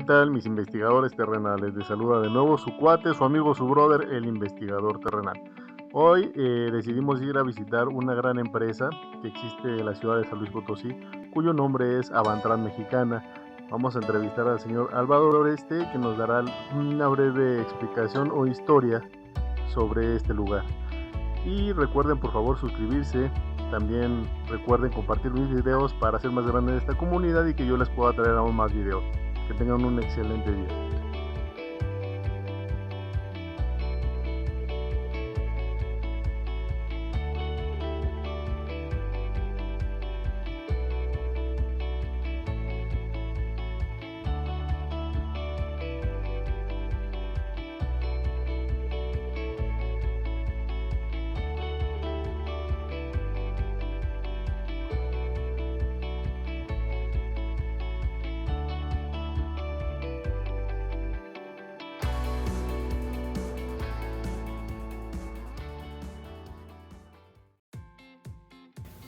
tal, mis investigadores terrenales? Les saluda de nuevo su cuate, su amigo, su brother, el investigador terrenal. Hoy decidimos ir a visitar una gran empresa que existe en la ciudad de San Luis Potosí, cuyo nombre es Avantran Mexicana. Vamos a entrevistar al señor Álvaro Oreste, que nos dará una breve explicación o historia sobre este lugar. Y recuerden por favor suscribirse, también recuerden compartir mis videos para hacer más grande esta comunidad y que yo les pueda traer aún más videos. Que tengan un excelente día.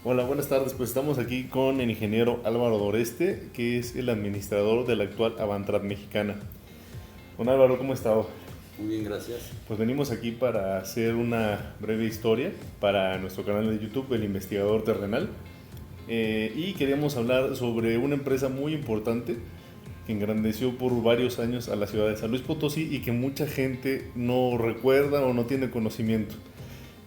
Hola, buenas tardes. Pues estamos aquí con el ingeniero Álvaro Doreste, que es el administrador de la actual Avantran Mexicana. Don Álvaro, ¿cómo está? Muy bien, gracias. Pues venimos aquí para hacer una breve historia para nuestro canal de YouTube, El Investigador Terrenal. Y queríamos hablar sobre una empresa muy importante que engrandeció por varios años a la ciudad de San Luis Potosí y que mucha gente no recuerda o no tiene conocimiento.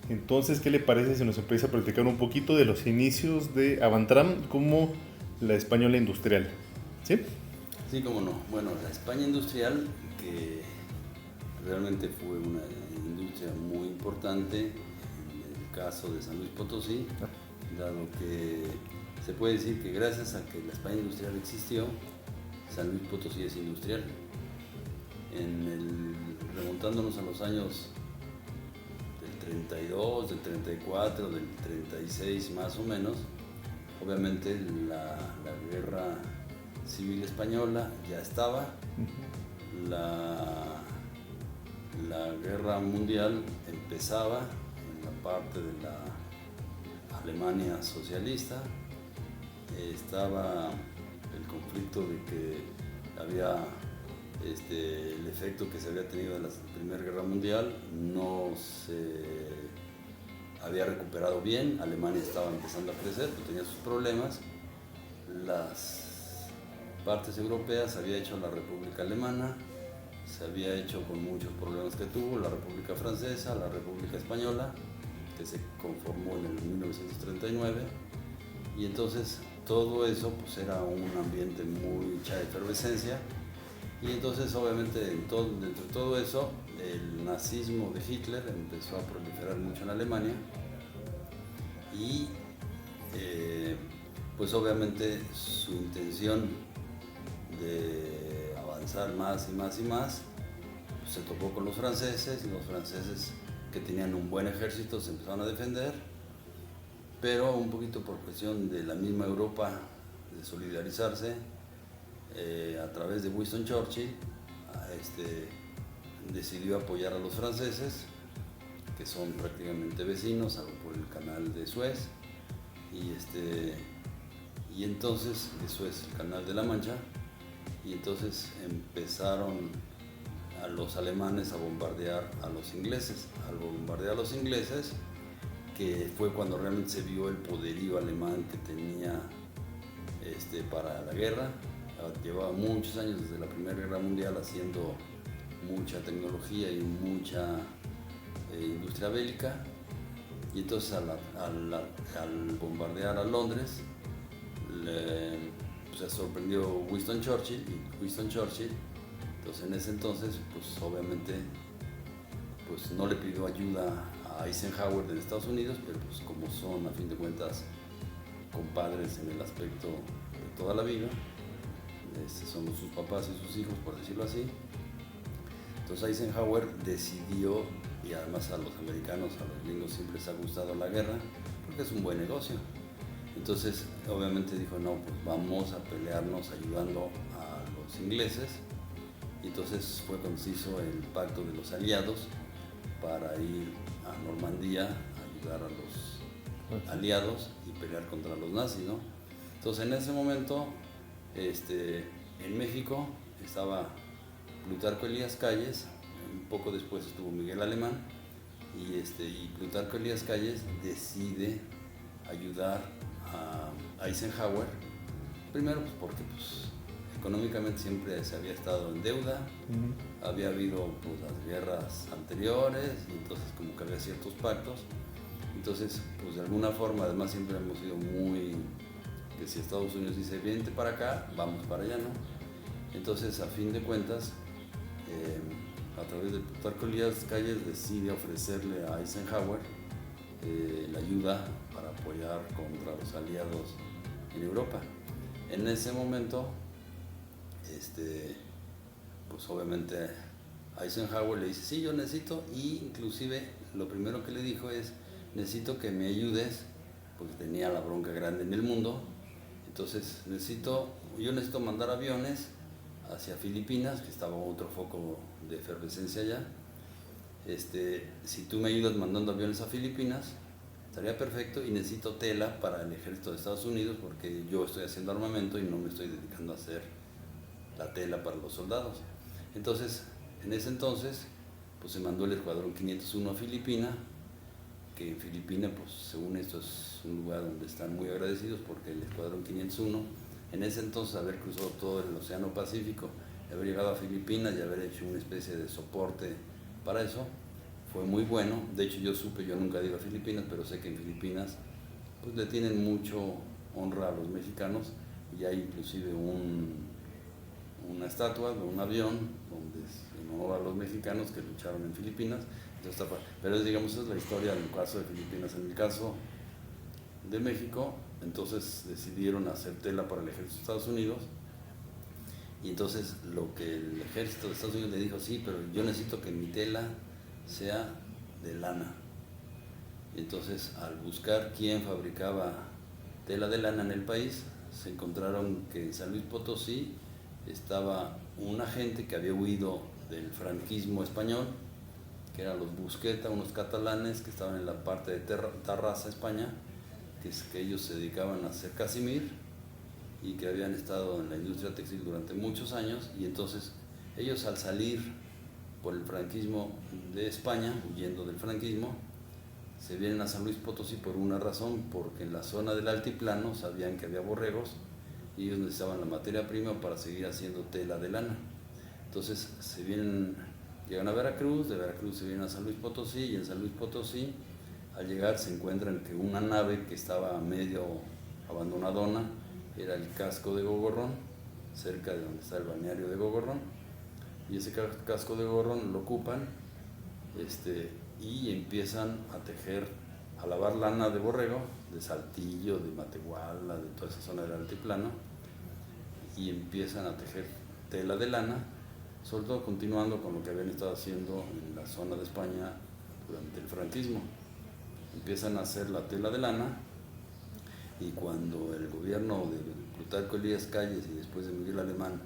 Entonces, ¿qué le parece si nos empieza a platicar un poquito de los inicios de Avantran como la Española industrial? ¿Sí? Sí, cómo no. Bueno, la España industrial, que realmente fue una industria muy importante en el caso de San Luis Potosí, dado que se puede decir que gracias a que la España industrial existió, San Luis Potosí es industrial. Remontándonos a los años del 32, del 34, del 36 más o menos, obviamente la guerra civil española ya estaba, la guerra mundial empezaba en la parte de la Alemania socialista, estaba el conflicto de que había el efecto que se había tenido en la Primera Guerra Mundial no se había recuperado bien, Alemania estaba empezando a crecer, pero tenía sus problemas, las partes europeas había hecho la República Alemana, se había hecho con muchos problemas que tuvo, la República Francesa, la República Española, que se conformó en el 1939, y entonces todo eso pues era un ambiente mucha efervescencia. Y entonces obviamente dentro de todo eso el nazismo de Hitler empezó a proliferar mucho en Alemania y pues obviamente su intención de avanzar más y más y más pues se topó con los franceses que tenían un buen ejército se empezaron a defender, pero un poquito por presión de la misma Europa de solidarizarse a través de Winston Churchill decidió apoyar a los franceses, que son prácticamente vecinos, algo por el canal de Suez, y entonces Suez, el canal de la Mancha, y entonces empezaron a los alemanes a bombardear a los ingleses. Al bombardear a los ingleses, que fue cuando realmente se vio el poderío alemán que tenía para la guerra. Llevaba muchos años desde la Primera Guerra Mundial haciendo mucha tecnología y mucha industria bélica, y entonces al bombardear a Londres se sorprendió Winston Churchill, entonces en ese entonces pues obviamente pues no le pidió ayuda a Eisenhower de Estados Unidos, pero pues como son a fin de cuentas compadres en el aspecto de toda la vida, son sus papás y sus hijos, por decirlo así. Entonces Eisenhower decidió, y además a los americanos, a los gringos siempre les ha gustado la guerra, porque es un buen negocio. Entonces obviamente dijo, no, pues vamos a pelearnos ayudando a los ingleses. Y entonces fue cuando se hizo el pacto de los aliados para ir a Normandía a ayudar a los aliados y pelear contra los nazis, ¿no? Entonces en ese momento en México estaba Plutarco Elías Calles, un poco después estuvo Miguel Alemán, y Plutarco Elías Calles decide ayudar a Eisenhower, primero pues porque pues, económicamente siempre se había estado en deuda, había habido pues, las guerras anteriores, y entonces como que había ciertos pactos, entonces pues de alguna forma, además siempre hemos sido muy, que si Estados Unidos dice vente para acá, vamos para allá, ¿no? Entonces a fin de cuentas, a través de Plutarco Elías Calles decide ofrecerle a Eisenhower la ayuda para apoyar contra los aliados en Europa. En ese momento, pues obviamente Eisenhower le dice, sí, yo necesito, y inclusive lo primero que le dijo es, necesito que me ayudes, porque tenía la bronca grande en el mundo, entonces yo necesito mandar aviones hacia Filipinas, que estaba otro foco de efervescencia allá. Si tú me ayudas mandando aviones a Filipinas, estaría perfecto, y necesito tela para el ejército de Estados Unidos, porque yo estoy haciendo armamento y no me estoy dedicando a hacer la tela para los soldados. Entonces, en ese entonces, pues se mandó el Escuadrón 501 a Filipinas, que en Filipinas, pues según esto es un lugar donde están muy agradecidos, porque el Escuadrón 501 en ese entonces haber cruzado todo el Océano Pacífico, haber llegado a Filipinas y haber hecho una especie de soporte para eso, fue muy bueno. De hecho yo nunca he ido a Filipinas, pero sé que en Filipinas pues le tienen mucho honra a los mexicanos, y hay inclusive una estatua de un avión donde en honor a los mexicanos que lucharon en Filipinas. Entonces, pero digamos, esa es la historia en el caso de Filipinas. En el caso de México, entonces decidieron hacer tela para el ejército de Estados Unidos, y entonces lo que el ejército de Estados Unidos le dijo, sí, pero yo necesito que mi tela sea de lana. Y entonces al buscar quién fabricaba tela de lana en el país, se encontraron que en San Luis Potosí estaba un agente que había huido del franquismo español, que eran los Busqueta, unos catalanes que estaban en la parte de Tarrasa, España, que ellos se dedicaban a hacer casimir y que habían estado en la industria textil durante muchos años, y entonces ellos al salir por el franquismo de España, huyendo del franquismo, se vienen a San Luis Potosí por una razón, porque en la zona del altiplano sabían que había borregos y ellos necesitaban la materia prima para seguir haciendo tela de lana. Entonces llegan a Veracruz, de Veracruz se vienen a San Luis Potosí, y en San Luis Potosí al llegar se encuentran que una nave que estaba medio abandonadona era el casco de Gogorrón, cerca de donde está el balneario de Gogorrón, y ese casco de Gogorrón lo ocupan, y empiezan a tejer, a lavar lana de borrego, de Saltillo, de Matehuala, de toda esa zona del altiplano, y empiezan a tejer tela de lana, sobre todo continuando con lo que habían estado haciendo en la zona de España durante el franquismo. Empiezan a hacer la tela de lana, y cuando el gobierno de Plutarco Elías Calles y después de Miguel Alemán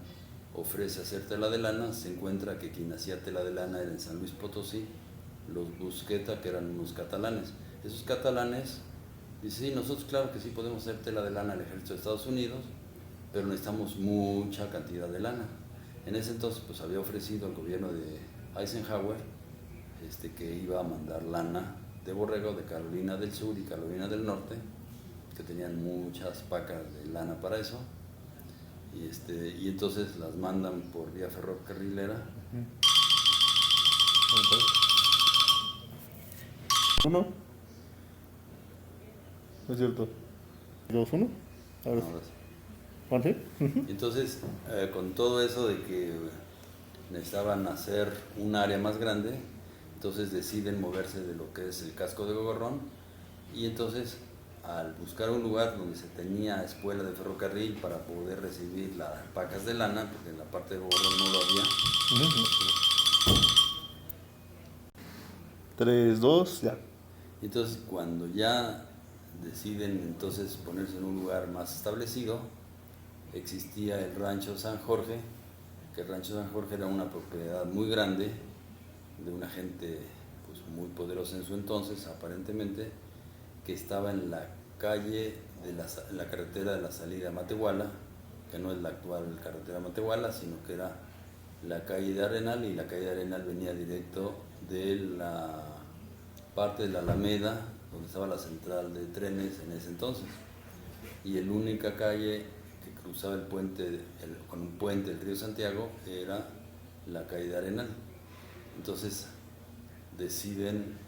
ofrece hacer tela de lana, se encuentra que quien hacía tela de lana era en San Luis Potosí, los Busqueta, que eran unos catalanes. Esos catalanes dicen, sí, nosotros claro que sí podemos hacer tela de lana al ejército de Estados Unidos, pero necesitamos mucha cantidad de lana. En ese entonces pues había ofrecido al gobierno de Eisenhower que iba a mandar lana de borrego de Carolina del Sur y Carolina del Norte, que tenían muchas pacas de lana para eso, y entonces las mandan por vía ferrocarrilera. ¿Uno? ¿No es cierto? ¿2-1? Ahora sí. Entonces, con todo eso de que necesitaban hacer un área más grande, entonces deciden moverse de lo que es el casco de Gogorrón, y entonces al buscar un lugar donde se tenía espuela de ferrocarril para poder recibir las pacas de lana, porque en la parte de Gogorrón no lo había. 3, 2, ya. Entonces cuando ya deciden entonces ponerse en un lugar más establecido, existía el Rancho San Jorge, que el Rancho San Jorge era una propiedad muy grande de una gente pues, muy poderosa en su entonces, aparentemente, que estaba en la calle, en la carretera de la salida a Matehuala, que no es la actual carretera Matehuala, sino que era la calle de Arenal, y la calle de Arenal venía directo de la parte de la Alameda, donde estaba la central de trenes en ese entonces. Y la única calle que cruzaba el puente, con un puente del río Santiago, era la calle de Arenal. Entonces deciden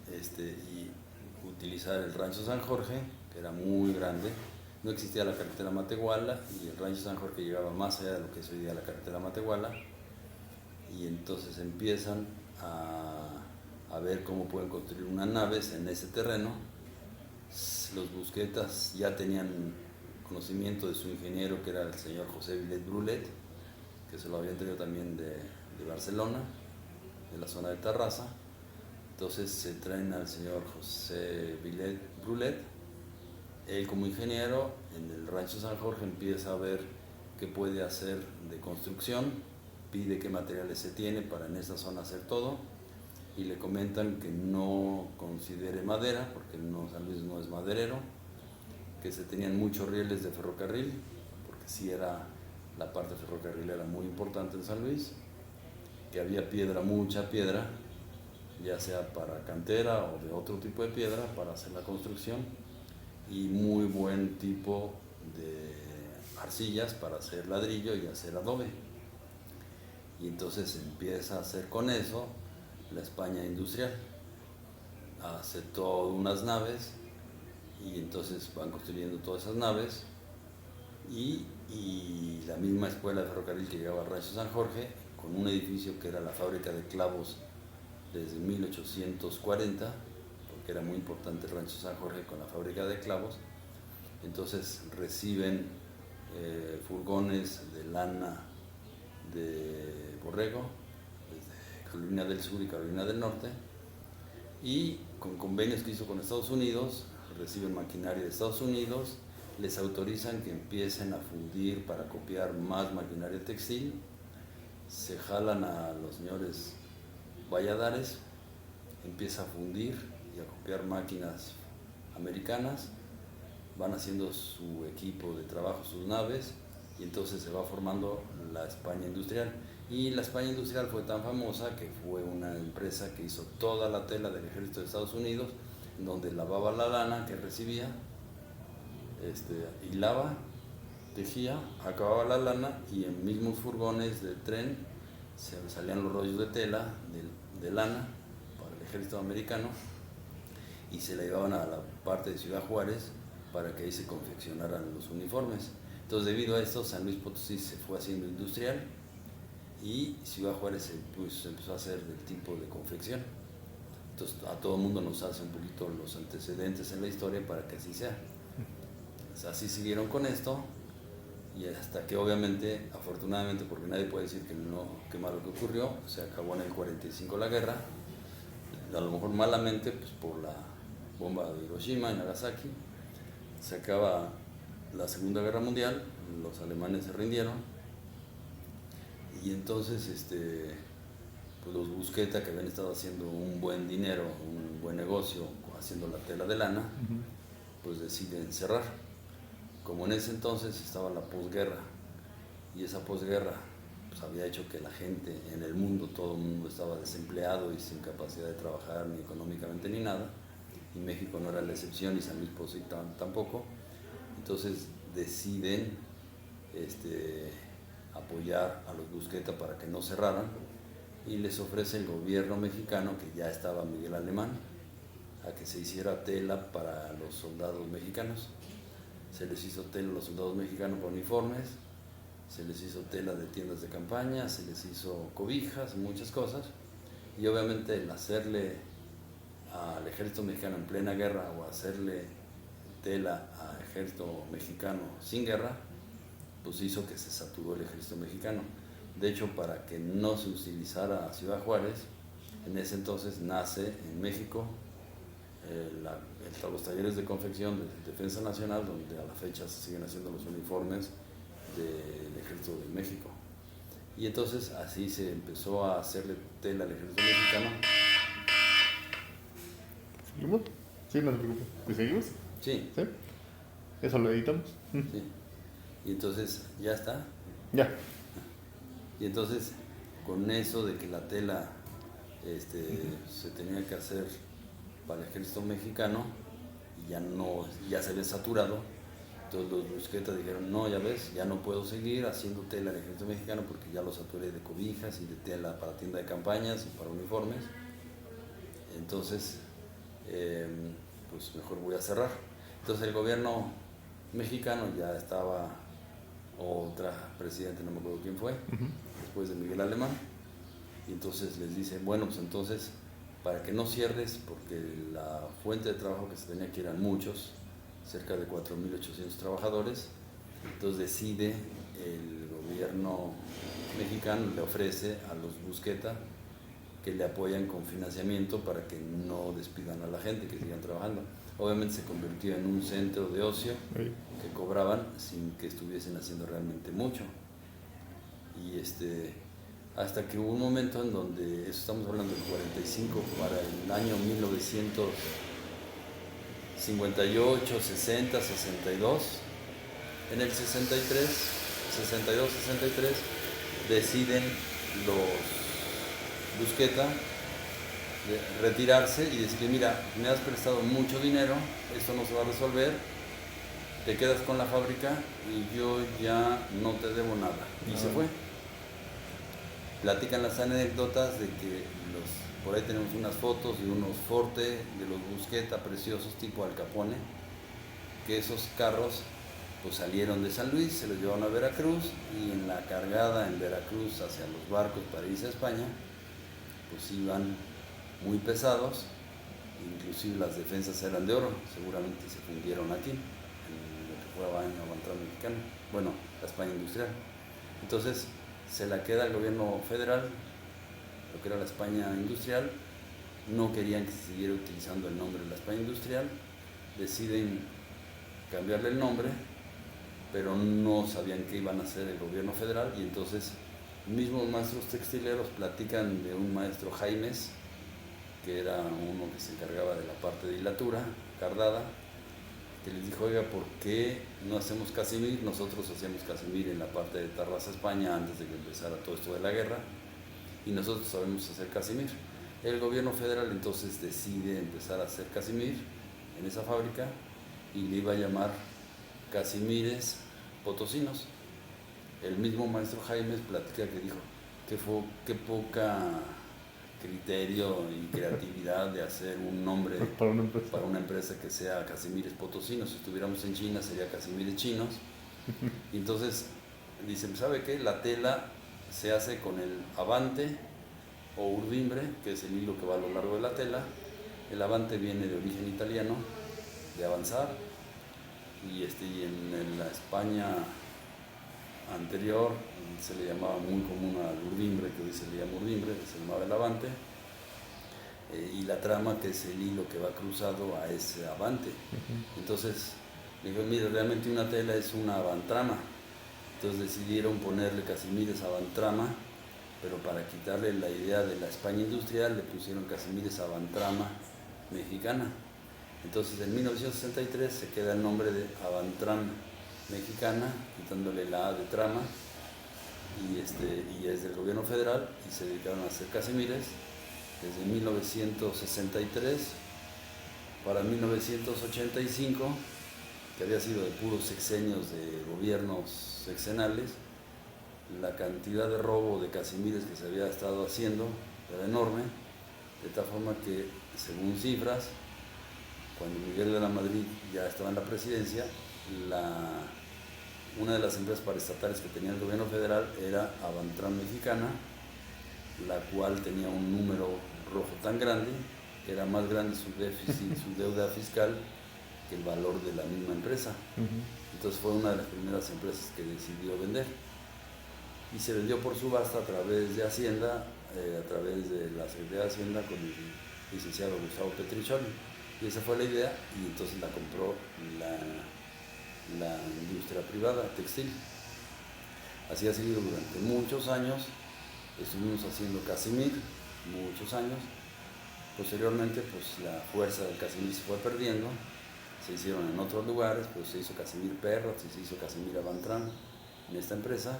utilizar el Rancho San Jorge, que era muy grande. No existía la carretera Matehuala y el Rancho San Jorge llegaba más allá de lo que es hoy día la carretera Matehuala, y entonces empiezan a ver cómo pueden construir unas naves en ese terreno. Los Busquetas ya tenían conocimiento de su ingeniero, que era el señor José Vilet Brulet, que se lo habían traído también de Barcelona, de la zona de Tarrasa. Entonces se traen al señor José Vilet Brulet. Él, como ingeniero, en el Rancho San Jorge empieza a ver qué puede hacer de construcción, pide qué materiales se tiene para en esa zona hacer todo, y le comentan que no considere madera, porque San Luis no es maderero, que se tenían muchos rieles de ferrocarril, porque sí era, la parte ferrocarrilera muy importante en San Luis, que había piedra, mucha piedra, ya sea para cantera o de otro tipo de piedra para hacer la construcción, y muy buen tipo de arcillas para hacer ladrillo y hacer adobe. Y entonces empieza a hacer con eso la España industrial, hace todas unas naves, y entonces van construyendo todas esas naves, y la misma escuela de ferrocarril que llegaba al Rancho San Jorge, con un edificio que era la fábrica de clavos desde 1840, porque era muy importante el Rancho San Jorge con la fábrica de clavos. Entonces reciben furgones de lana de borrego desde Carolina del Sur y Carolina del Norte, y con convenios que hizo con Estados Unidos, reciben maquinaria de Estados Unidos, les autorizan que empiecen a fundir para copiar más maquinaria textil, se jalan a los señores Valladares, empieza a fundir y a copiar máquinas americanas, van haciendo su equipo de trabajo, sus naves, y entonces se va formando la España industrial. Y la España industrial fue tan famosa que fue una empresa que hizo toda la tela del ejército de Estados Unidos, donde lavaba la lana que recibía, hilaba, tejía, acababa la lana, y en mismos furgones de tren se salían los rollos de tela de lana para el ejército americano, y se la llevaban a la parte de Ciudad Juárez para que ahí se confeccionaran los uniformes. Entonces, debido a esto, San Luis Potosí se fue haciendo industrial, y Ciudad Juárez se empezó a hacer del tipo de confección. Entonces, a todo el mundo nos hace un poquito los antecedentes en la historia para que así sea. Entonces, así siguieron con esto, y hasta que obviamente, afortunadamente, porque nadie puede decir que malo que ocurrió, se acabó en el 45 la guerra, a lo mejor malamente, pues por la bomba de Hiroshima y Nagasaki. Se acaba la Segunda Guerra Mundial, los alemanes se rindieron, y entonces pues los Busqueta, que habían estado haciendo un buen dinero, un buen negocio haciendo la tela de lana, pues deciden cerrar. Como en ese entonces estaba la posguerra, y esa posguerra pues había hecho que la gente en el mundo, todo el mundo estaba desempleado y sin capacidad de trabajar ni económicamente ni nada, y México no era la excepción, y San Luis Potosí tampoco. Entonces deciden apoyar a los Busqueta para que no cerraran, y les ofrece el gobierno mexicano, que ya estaba Miguel Alemán, a que se hiciera tela para los soldados mexicanos. Se les hizo tela a los soldados mexicanos para uniformes, se les hizo tela de tiendas de campaña, se les hizo cobijas, muchas cosas, y obviamente el hacerle al ejército mexicano en plena guerra, o hacerle tela al ejército mexicano sin guerra, pues hizo que se saturó el ejército mexicano. De hecho, para que no se utilizara Ciudad Juárez, en ese entonces nace en México los talleres de confección de Defensa Nacional, donde a la fecha se siguen haciendo los uniformes del Ejército de México. Y entonces así se empezó a hacerle tela al Ejército Mexicano. ¿Seguimos? Sí, no se preocupe. ¿Te seguimos? Sí. ¿Sí? ¿Eso lo editamos? Sí. Y entonces, ¿ya está? Ya. Y entonces, con eso de que la tela se tenía que hacer para el ejército mexicano, y ya se había saturado, entonces los Busqueta dijeron, no, ya ves, ya no puedo seguir haciendo tela al ejército mexicano porque ya lo saturé de cobijas y de tela para tienda de campañas y para uniformes. Entonces, pues mejor voy a cerrar. Entonces el gobierno mexicano ya estaba, otra presidente, no me acuerdo quién fue, después de Miguel Alemán, y entonces les dice, bueno, pues entonces, para que no cierres, porque la fuente de trabajo que se tenía que eran muchos, cerca de 4.800 trabajadores, entonces decide el gobierno mexicano, le ofrece a los Busqueta que le apoyan con financiamiento para que no despidan a la gente, que sigan trabajando. Obviamente se convirtió en un centro de ocio que cobraban sin que estuviesen haciendo realmente mucho. Y hasta que hubo un momento en donde, eso estamos hablando del 45, para el año 1958, 60, 62, en el 63, 62, 63, deciden los Busqueta retirarse y decirle, mira, me has prestado mucho dinero, esto no se va a resolver, te quedas con la fábrica y yo ya no te debo nada. Y se fue. Platican las anécdotas de que por ahí tenemos unas fotos de unos Forte de los Busqueta preciosos tipo Al Capone, que esos carros pues salieron de San Luis, se los llevaron a Veracruz, y en la cargada en Veracruz hacia los barcos para irse a España, pues iban muy pesados, inclusive las defensas eran de oro, seguramente se fundieron aquí, en lo que fue Avantrán mexicano, bueno, la España industrial. Entonces se la queda el gobierno federal, lo que era la España industrial, no querían que se siguiera utilizando el nombre de la España industrial, deciden cambiarle el nombre, pero no sabían qué iban a hacer el gobierno federal, y entonces mismos maestros textileros platican de un maestro Jaimes, que era uno que se encargaba de la parte de hilatura, cardada, que les dijo, oiga, ¿por qué no hacemos casimir? Nosotros hacíamos casimir en la parte de Tarrasa, España, antes de que empezara todo esto de la guerra, y nosotros sabemos hacer casimir. El gobierno federal entonces decide empezar a hacer casimir en esa fábrica, y le iba a llamar Casimires Potosinos. El mismo maestro Jaimes platica que dijo, qué poca criterio y creatividad de hacer un nombre para una empresa que sea Casimires Potosinos. Si estuviéramos en China sería Casimires Chinos. Y entonces dicen, ¿sabe qué? La tela se hace con el avante o urdimbre, que es el hilo que va a lo largo de la tela. El avante viene de origen italiano, de avanzar, y en la España anterior se le llamaba muy común al urdimbre, que hoy se le llama urdimbre, se llamaba el avante, y la trama, que es el hilo que va cruzado a ese avante. Entonces me dijo, mire, realmente una tela es una avantrama. Entonces decidieron ponerle Casimires Avantrama, pero para quitarle la idea de la España industrial le pusieron Casimires Avantrama mexicana. Entonces en 1963 se queda el nombre de Avantram mexicana, quitándole la A de trama, y es del gobierno federal, y se dedicaron a hacer casimires desde 1963 para 1985, que había sido de puros sexenios de gobiernos sexenales. La cantidad de robo de casimires que se había estado haciendo era enorme, de tal forma que, según cifras, cuando Miguel de la Madrid ya estaba en la presidencia, una de las empresas paraestatales que tenía el gobierno federal era Avantram Mexicana, la cual tenía un número rojo tan grande que era más grande su déficit, su deuda fiscal, que el valor de la misma empresa. Entonces fue una de las primeras empresas que decidió vender, y se vendió por subasta a través de Hacienda, a través de la Secretaría de Hacienda, con el licenciado Gustavo Petricholi, y esa fue la idea, y entonces la compró la industria privada textil. Así ha sido durante muchos años. Estuvimos haciendo casimir muchos años. Posteriormente, pues la fuerza del casimir se fue perdiendo, se hicieron en otros lugares, pues se hizo Casimir Perros y se hizo Casimir Avantran en esta empresa.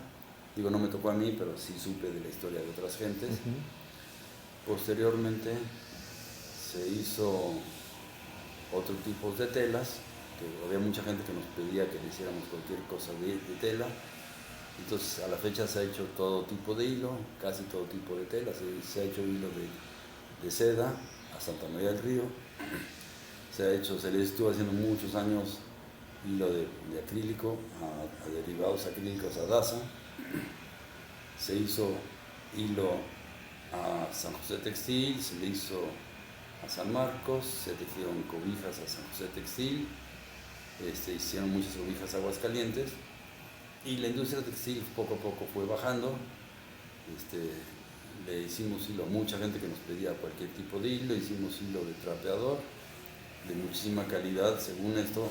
Digo, no me tocó a mí, pero sí supe de la historia de otras gentes. Posteriormente se hizo otro tipo de telas, que había mucha gente que nos pedía que le hiciéramos cualquier cosa de tela. Entonces a la fecha se ha hecho todo tipo de hilo, casi todo tipo de tela. Se ha hecho hilo de seda a Santa María del Río, se le estuvo haciendo muchos años hilo de acrílico, a derivados acrílicos a Daza. Se hizo hilo a San José Textil, se le hizo a San Marcos, se tejieron cobijas a San José Textil, hicieron muchas cobijas a Aguascalientes, y la industria textil poco a poco fue bajando. Le hicimos hilo a mucha gente que nos pedía cualquier tipo de hilo, hicimos hilo de trapeador de muchísima calidad. Según esto,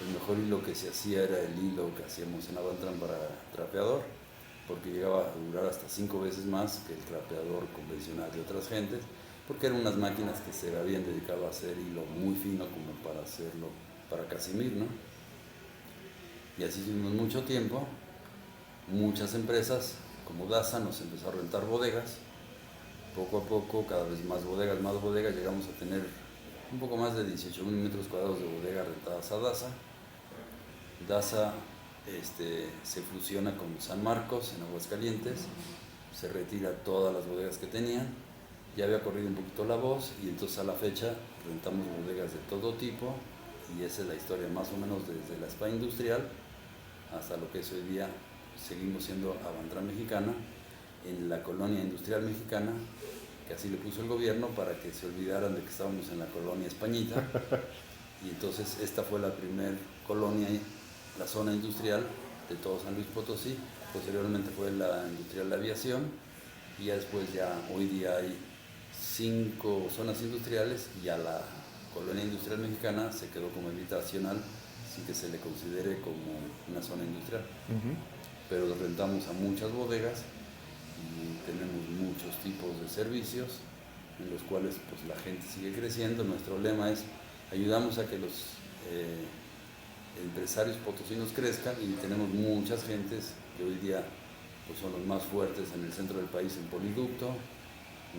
el mejor hilo que se hacía era el hilo que hacíamos en Avantran para trapeador, porque llegaba a durar hasta 5 veces más que el trapeador convencional de otras gentes, porque eran unas máquinas que se habían dedicado a hacer hilo muy fino como para hacerlo para Casimir, ¿no? Y así hicimos mucho tiempo. Muchas empresas como Daza nos empezó a rentar bodegas. Poco a poco, cada vez más bodegas, llegamos a tener un poco más de 18,000 metros cuadrados de bodegas rentadas a Daza. Daza se fusiona con San Marcos en Aguascalientes, se retira todas las bodegas que tenían. Ya había corrido un poquito la voz y entonces a la fecha rentamos bodegas de todo tipo, y esa es la historia más o menos desde la spa industrial hasta lo que es hoy día. Seguimos siendo Avantran Mexicana en la colonia industrial mexicana, que así le puso el gobierno para que se olvidaran de que estábamos en la colonia españita. Y entonces esta fue la primer colonia, la zona industrial de todo San Luis Potosí. Posteriormente fue la industrial de aviación, y ya después, hoy día hay 5 zonas industriales, y ya la colonia industrial mexicana se quedó como habitacional, sin que se le considere como una zona industrial. Pero rentamos a muchas bodegas y tenemos muchos tipos de servicios en los cuales pues la gente sigue creciendo. Nuestro lema es: ayudamos a que los empresarios potosinos crezcan, y tenemos muchas gentes que hoy día pues son los más fuertes en el centro del país en poliducto,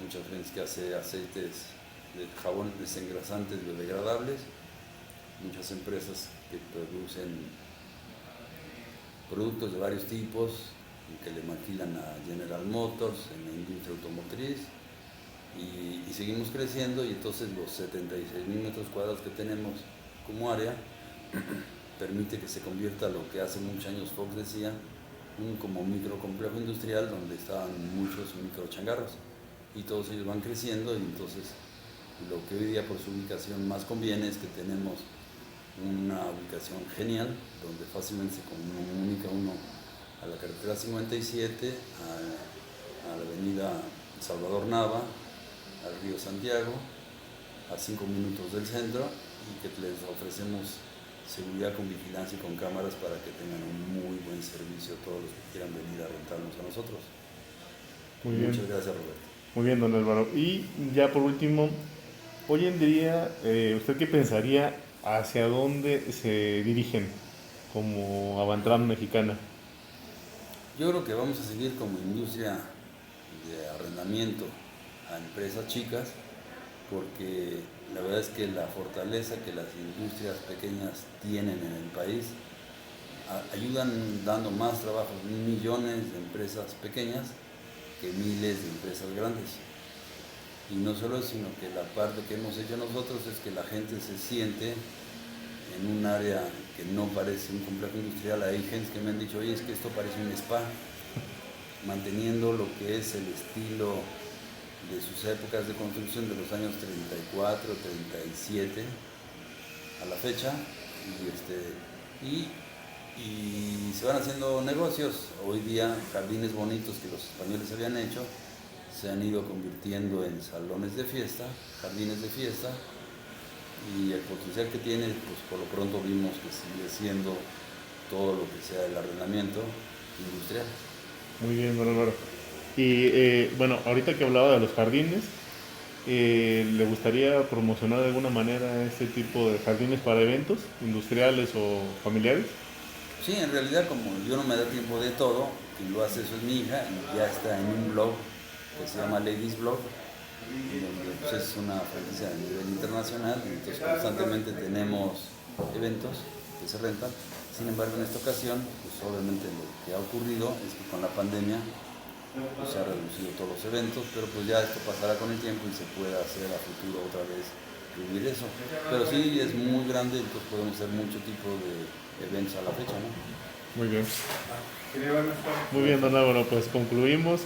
muchas gentes que hace aceites de jabón desengrasantes biodegradables, muchas empresas que producen productos de varios tipos, que le maquilan a General Motors en la industria automotriz, y seguimos creciendo. Y entonces los 76,000 metros cuadrados que tenemos como área permite que se convierta lo que hace muchos años Fox decía, un como microcomplejo industrial donde estaban muchos microchangarros, y todos ellos van creciendo. Y entonces lo que hoy día por su ubicación más conviene es que tenemos una ubicación genial, donde fácilmente se comunica uno a la carretera 57, a la avenida Salvador Nava, al río Santiago, a 5 minutos del centro, y que les ofrecemos seguridad con vigilancia y con cámaras para que tengan un muy buen servicio a todos los que quieran venir a rentarnos a nosotros. Muy bien. Muchas gracias, Roberto. Muy bien, don Álvaro. Y ya por último, hoy en día, ¿usted qué pensaría hacia dónde se dirigen como Avantran Mexicana? Yo creo que vamos a seguir como industria de arrendamiento a empresas chicas, porque la verdad es que la fortaleza que las industrias pequeñas tienen en el país ayudan dando más trabajo a millones de empresas pequeñas que miles de empresas grandes. Y no solo eso, sino que la parte que hemos hecho nosotros es que la gente se siente en un área que no parece un complejo industrial. Hay gente que me han dicho: oye, es que esto parece un spa, manteniendo lo que es el estilo de sus épocas de construcción de los años 34, 37 a la fecha, y se van haciendo negocios. Hoy día jardines bonitos que los españoles habían hecho se han ido convirtiendo en salones de fiesta, jardines de fiesta, y el potencial que tiene, pues por lo pronto vimos que sigue siendo todo lo que sea el arrendamiento industrial. Muy bien, don Álvaro. Y bueno, ahorita que hablaba de los jardines, ¿Le gustaría promocionar de alguna manera este tipo de jardines para eventos industriales o familiares? Sí, en realidad como yo no me da tiempo de todo, quien lo hace eso es mi hija y ya está en un blog que se llama Ladies Blog, donde pues, es una franquicia a nivel internacional, entonces constantemente tenemos eventos que se rentan. Sin embargo, en esta ocasión, pues obviamente lo que ha ocurrido es que con la pandemia pues, se ha reducido todos los eventos, pero pues ya esto pasará con el tiempo y se puede hacer a futuro otra vez vivir eso. Pero sí es muy grande, entonces podemos hacer mucho tipo de eventos a la fecha, ¿no? Muy bien. Muy bien, don Álvaro, pues concluimos.